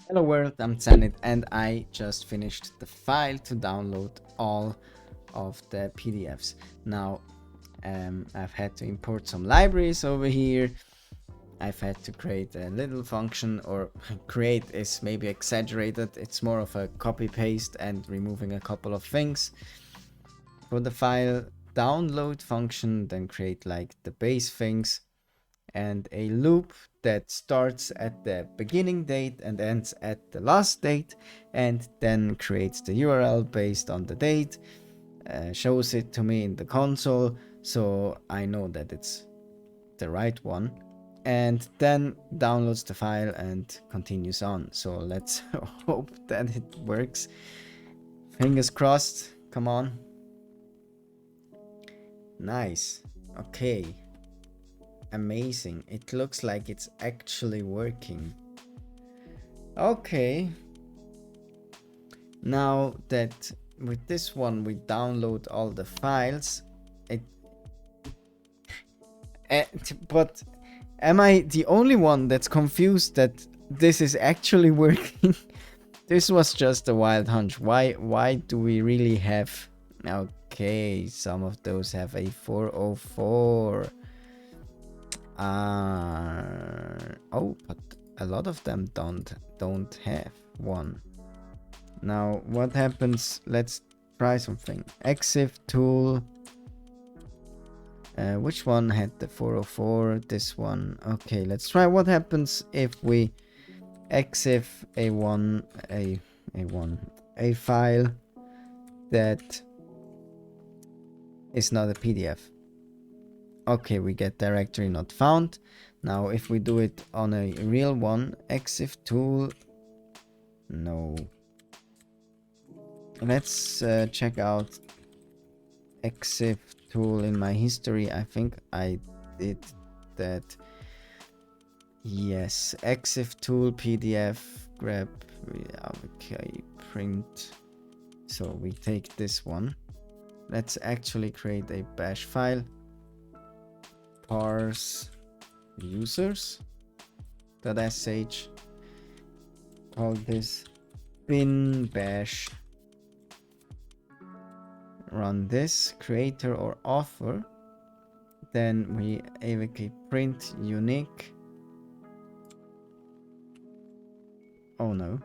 Hello world, I'm Zenit and I just finished the file to download all of the PDFs. Now I've had to import some libraries over here. I've had to create a little function, or create is maybe exaggerated. It's more of a copy paste and removing a couple of things. For the file download function, then create like the base things and a loop that starts at the beginning date and ends at the last date, and then creates the URL based on the date, shows it to me in the console so I know that it's the right one, and then downloads the file and continues on. So let's hope that it works. Fingers crossed. Come on. Nice. Okay. Amazing. It looks like it's actually working. Okay. Now that with this one we download all the files, but am I the only one that's confused that this is actually working? This was just a wild hunch. Why do we really have... Okay, some of those have a 404. Oh, but a lot of them don't have one. Now what happens? Let's try something. Exif tool. Which one had the 404? This one. Okay, let's try what happens if we exif a file that is not a PDF. Okay, we get directory not found. Now if we do it on a real one, exif tool, no. Let's check out exif tool in my history. I think I did that. Yes, exif tool PDF grab. Okay, print. So we take this one. Let's actually create a bash file. Parse users.sh. Call this bin bash. Run this creator or author. Then we avk print unique. Oh no.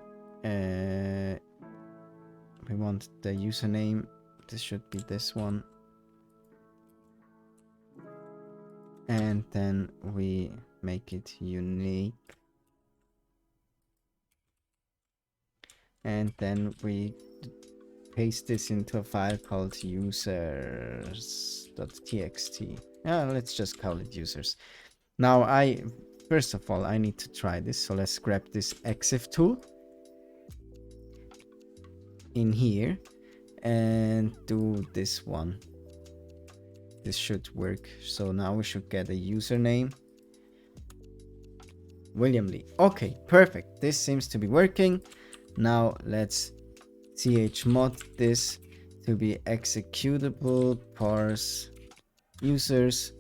We want the username. This should be this one. And then we make it unique. And then we paste this into a file called users.txt. Let's just call it users. Now first of all, I need to try this. So let's grab this exif tool in here and do this one. This should work. So now we should get a username. William Lee. Okay, perfect. This seems to be working. Now let's chmod this to be executable parse users,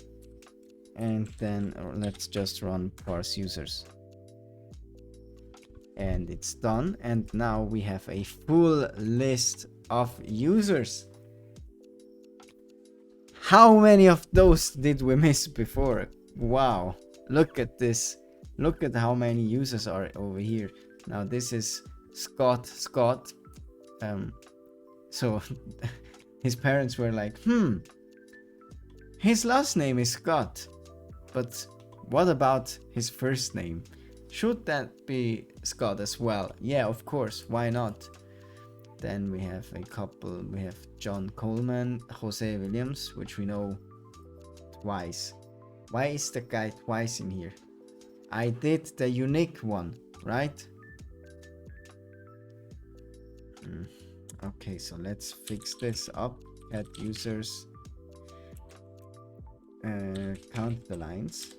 and then let's just run parse users, and it's done. And now we have a full list of users. How many of those did we miss before? Wow, look at this. Look at how many users are over here. Now this is Scott. So his parents were like, his last name is Scott, but what about his first name? Should that be Scott as well? Yeah, of course, why not? Then we have a couple. We have John Coleman, Jose Williams, which we know twice. Why is the guy twice in here? I did the unique one, right? Okay, so let's fix this up. Add users. Count the lines.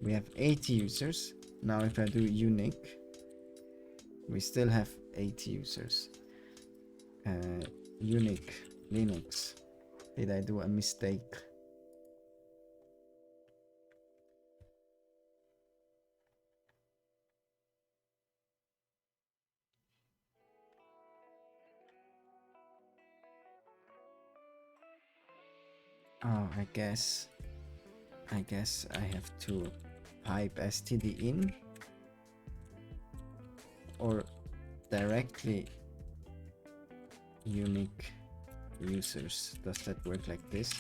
We have 80 users. Now if I do unique, we still have 80 users. Unique Linux. Did I do a mistake? Oh, I guess I have to pipe std in or directly unique users. Does that work like this?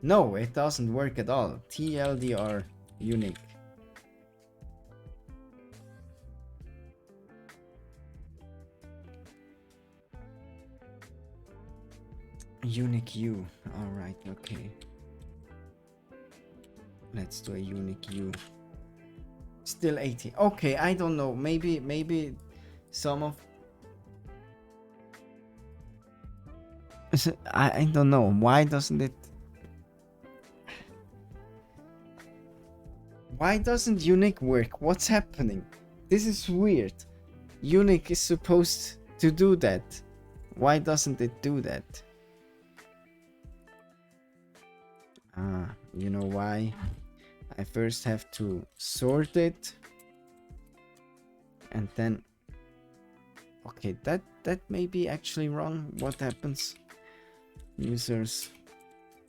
No, it doesn't work at all. TLDR unique. Unique U. Alright, okay. Let's do a unique U. Still 80. Okay, I don't know. Maybe some of I don't know. Why doesn't it unique work? What's happening? This is weird. Unique is supposed to do that. Why doesn't it do that? You know why? I first have to sort it and then okay, that may be actually wrong. What happens? Users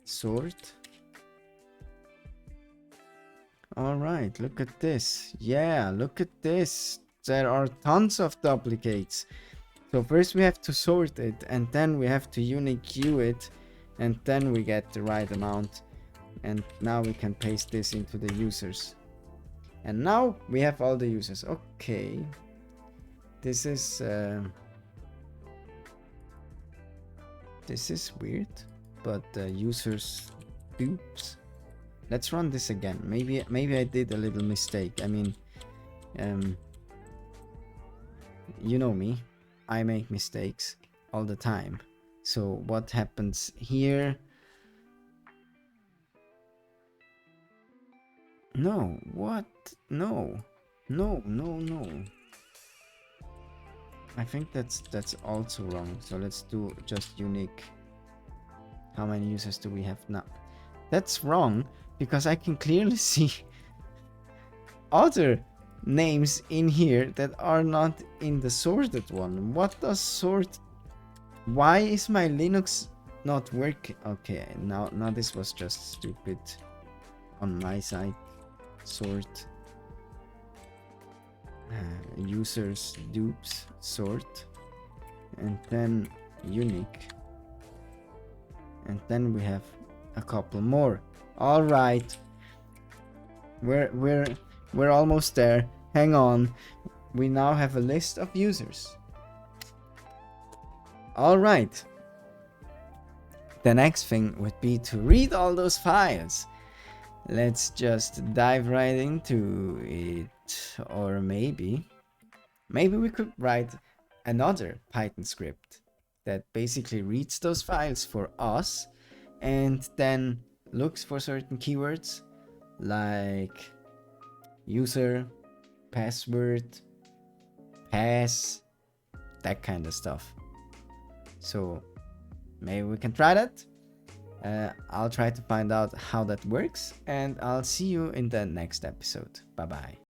sort. All right, look at this. Yeah, look at this. There are tons of duplicates. So first we have to sort it and then we have to unique queue it and then we get the right amount. And now we can paste this into the users. And now we have all the users. Okay. This is weird, but users oops. Let's run this again. Maybe I did a little mistake. I mean, you know me. I make mistakes all the time. So what happens here? No, what? No. No. I think that's also wrong. So let's do just unique. How many users do we have now? That's wrong because I can clearly see other names in here that are not in the sorted one. What does sort? Why is my Linux not working? Okay, now this was just stupid on my side. Sort users dupes sort and then unique and then we have a couple more. All right, we're almost there. Hang on, we now have a list of users. All right, the next thing would be to read all those files. Let's just dive right into it. Or maybe we could write another Python script that basically reads those files for us and then looks for certain keywords like user, password, pass, that kind of stuff. So maybe we can try that. I'll try to find out how that works, and I'll see you in the next episode. Bye bye.